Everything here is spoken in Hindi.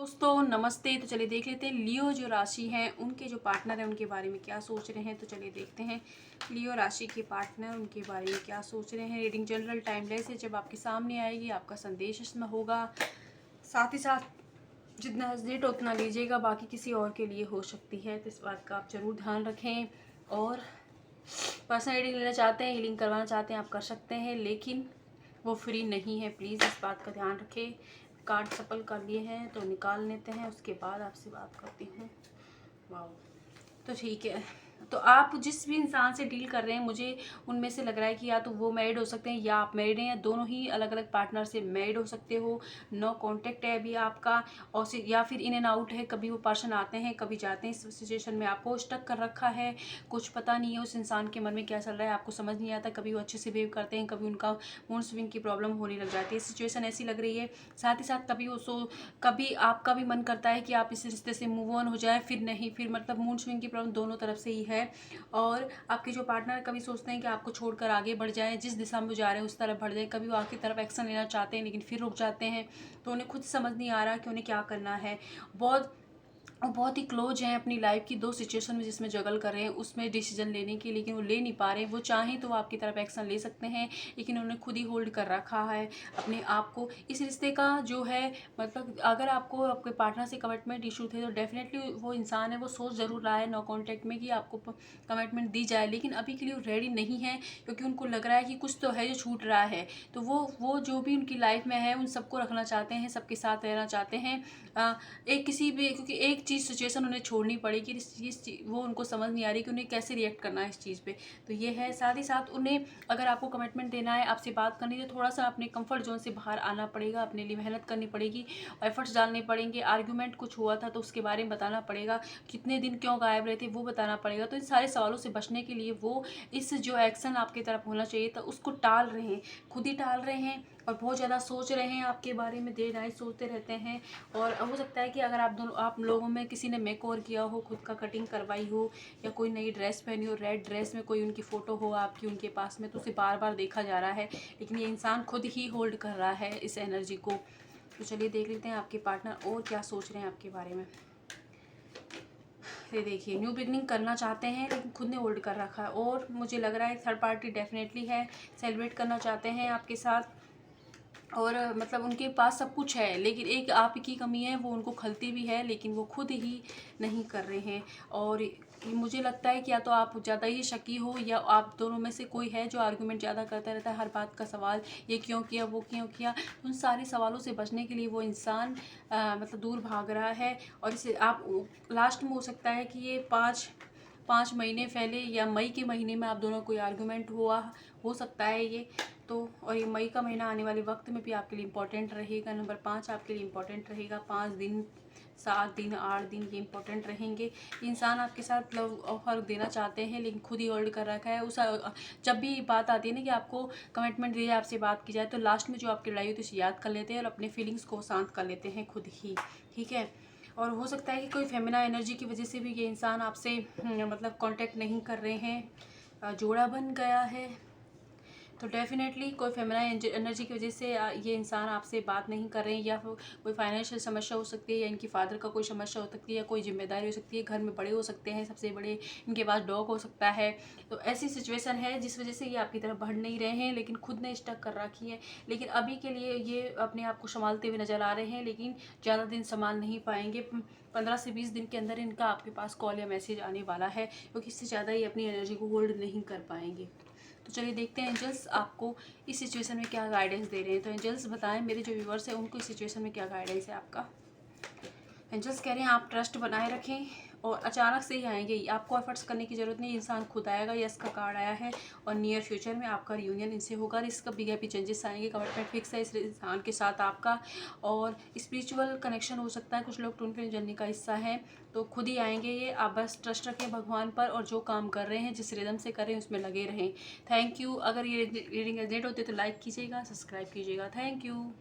दोस्तों नमस्ते। तो चलिए देख लेते हैं लियो जो राशि हैं उनके जो पार्टनर हैं उनके बारे में क्या सोच रहे हैं। तो चलिए देखते हैं लियो राशि के पार्टनर उनके बारे में क्या सोच रहे हैं। रीडिंग जनरल टाइमलेस है, जब आपके सामने आएगी आपका संदेश इसमें होगा। साथ ही साथ जितना नज़दीक उतना लीजिएगा, बाकी किसी और के लिए हो सकती है, तो इस बात का आप जरूर ध्यान रखें। और पर्सनल रीडिंग लेना चाहते हैं, हीलिंग करवाना चाहते हैं, आप कर सकते हैं, लेकिन वो फ्री नहीं है। प्लीज़ इस बात का ध्यान रखें। कार्ड सफल कर लिए हैं तो निकाल लेते हैं, उसके बाद आपसे बात करती हूँ। वाह, तो ठीक है। तो आप जिस भी इंसान से डील कर रहे हैं, मुझे उनमें से लग रहा है कि या तो वो मैरिड हो सकते हैं या आप मैरिड हैं, या दोनों ही अलग अलग पार्टनर से मैरिड हो सकते हो। नो कांटेक्ट है अभी आपका, और या फिर इन एंड आउट है, कभी वो पर्सन आते हैं कभी जाते हैं। इस सिचुएशन में आपको स्टक कर रखा है, कुछ पता नहीं है उस इंसान के मन में क्या चल रहा है, आपको समझ नहीं आता। कभी वो अच्छे से बिहेव करते हैं, कभी उनका मूड स्विंग की प्रॉब्लम होने लग जाती है। सिचुएशन ऐसी लग रही है। साथ ही साथ कभी आपका भी मन करता है कि आप इस रिश्ते से मूव ऑन हो जाए, फिर नहीं, फिर मतलब मूड स्विंग की प्रॉब्लम दोनों तरफ से ही है। और आपके जो पार्टनर कभी सोचते हैं कि आपको छोड़कर आगे बढ़ जाए, जिस दिशा में जा रहे हैं उस तरफ बढ़ जाए, कभी वो आपकी तरफ एक्शन लेना चाहते हैं लेकिन फिर रुक जाते हैं। तो उन्हें खुद समझ नहीं आ रहा कि उन्हें क्या करना है। बहुत वो बहुत ही क्लोज हैं अपनी लाइफ की दो सिचुएशन में जिसमें जगल कर रहे हैं, उसमें डिसीजन लेने की, लेकिन वो ले नहीं पा रहे हैं। वो चाहें तो वो आपकी तरफ एक्शन ले सकते हैं, लेकिन उन्होंने खुद ही होल्ड कर रखा है अपने आप को। इस रिश्ते का जो है मतलब, अगर आपको आपके पार्टनर से कमिटमेंट इशू थे तो डेफिनेटली वो इंसान है, वो सोच जरूर रहा है नो कॉन्टैक्ट में कि आपको कमिटमेंट दी जाए, लेकिन अभी के लिए वो रेडी नहीं है, क्योंकि उनको लग रहा है कि कुछ तो है जो छूट रहा है। तो वो जो भी उनकी लाइफ में है उन सबको रखना चाहते हैं, सबके साथ रहना चाहते हैं। एक किसी भी, क्योंकि एक चीज़ सिचुएशन उन्हें छोड़नी पड़ेगी। वो उनको समझ नहीं आ रही कि उन्हें कैसे रिएक्ट करना है इस चीज़ पे। तो ये है। साथ ही साथ उन्हें अगर आपको कमिटमेंट देना है, आपसे बात करनी है, तो थोड़ा सा अपने कंफर्ट जोन से बाहर आना पड़ेगा, अपने लिए मेहनत करनी पड़ेगी, एफर्ट्स डालने पड़ेंगे। आर्ग्यूमेंट कुछ हुआ था तो उसके बारे में बताना पड़ेगा, कितने दिन क्यों गायब रहे थे वो बताना पड़ेगा। तो इन सारे सवालों से बचने के लिए वो इस जो एक्शन आपकी तरफ होना चाहिए था उसको टाल रहे हैं, खुद ही टाल रहे हैं, और बहुत ज़्यादा सोच रहे हैं आपके बारे में, देर रात सोचते रहते हैं। और हो सकता है कि अगर आप लोगों में किसी ने मेक ओवर किया हो, खुद का कटिंग करवाई हो, या कोई नई ड्रेस पहनी हो, रेड ड्रेस में कोई उनकी फ़ोटो हो आपकी उनके पास में, तो उसे बार बार देखा जा रहा है, लेकिन ये इंसान खुद ही होल्ड कर रहा है इस एनर्जी को। तो चलिए देख लेते हैं आपके पार्टनर और क्या सोच रहे हैं आपके बारे में। ये देखिए, न्यू बिगनिंग करना चाहते हैं लेकिन खुद ने होल्ड कर रखा है, और मुझे लग रहा है थर्ड पार्टी डेफिनेटली है, सेलिब्रेट करना चाहते हैं आपके साथ। और मतलब उनके पास सब कुछ है, लेकिन एक आप की कमी है, वो उनको खलती भी है, लेकिन वो खुद ही नहीं कर रहे हैं। और मुझे लगता है कि या तो आप ज़्यादा ही शकी हो, या आप दोनों में से कोई है जो आर्गुमेंट ज़्यादा करता रहता है, हर बात का सवाल, ये क्यों किया, वो क्यों किया। उन सारे सवालों से बचने के लिए वो इंसान मतलब दूर भाग रहा है। और इसे आप लास्ट में हो सकता है कि ये 5 महीने पहले या मई के महीने में आप दोनों कोई आर्गुमेंट हुआ हो सकता है ये। तो और ये मई का महीना आने वाले वक्त में भी आपके लिए इम्पोर्टेंट रहेगा। नंबर 5 आपके लिए इम्पोर्टेंट रहेगा। 5 दिन, 7 दिन, 8 दिन ये इम्पोर्टेंट रहेंगे। इंसान आपके साथ लव ऑफर देना चाहते हैं, लेकिन खुद ही होल्ड कर रखा है। जब भी बात आती है ना कि आपको कमिटमेंट दिया जाए, आपसे बात की जाए, तो लास्ट में जो आपकी लड़ाई होती है उसे याद कर लेते हैं और अपने फीलिंग्स को शांत कर लेते हैं खुद ही। ठीक है। और हो सकता है कि कोई फेमिना एनर्जी की वजह से भी ये इंसान आपसे मतलब कांटेक्ट नहीं कर रहे हैं, जोड़ा बन गया है। तो डेफिनेटली कोई फेमिनाइन एनर्जी की वजह से ये इंसान आपसे बात नहीं कर रहे हैं, या फिर कोई फाइनेंशियल समस्या हो सकती है, या इनकी फादर का कोई समस्या हो सकती है, या कोई जिम्मेदारी हो सकती है, घर में बड़े हो सकते हैं, सबसे बड़े इनके पास डॉग हो सकता है। तो ऐसी सिचुएशन है जिस वजह से ये आपकी तरफ बढ़ नहीं रहे हैं, लेकिन खुद ने स्टक कर रखी है। लेकिन अभी के लिए ये अपने आप को संभालते हुए नजर आ रहे हैं, लेकिन ज़्यादा दिन संभाल नहीं पाएंगे। 15 से 20 दिन के अंदर इनका आपके पास कॉल या मैसेज आने वाला है, क्योंकि इससे ज़्यादा ये अपनी एनर्जी को होल्ड नहीं कर पाएंगे। तो चलिए देखते हैं एंजल्स आपको इस सिचुएशन में क्या गाइडेंस दे रहे हैं। तो एंजल्स बताएं मेरे जो व्यूवर्स हैं उनको इस सिचुएशन में क्या गाइडेंस है आपका। एंजल्स कह रहे हैं आप ट्रस्ट बनाए रखें, और अचानक से ही आएंगे, आपको एफर्ट्स करने की जरूरत नहीं, इंसान खुद आएगा। यस का कार्ड आया है, और नियर फ्यूचर में आपका रियूनियन इनसे होगा। इसका बिग हैप्पी चेंजेस आएंगे, कमिटमेंट फिक्स है इस इंसान के साथ आपका। और स्पिरिचुअल कनेक्शन हो सकता है, कुछ लोग ट्विन फ्लेम जर्नी का हिस्सा है, तो खुद ही आएंगे ये। आप बस ट्रस्ट रखें भगवान पर, और जो काम कर रहे हैं, जिस रिदम से कर रहे हैं उसमें लगे रहें। Thank you. अगर ये रीडिंग रेजोनेट होती है तो लाइक कीजिएगा, सब्सक्राइब कीजिएगा। Thank you.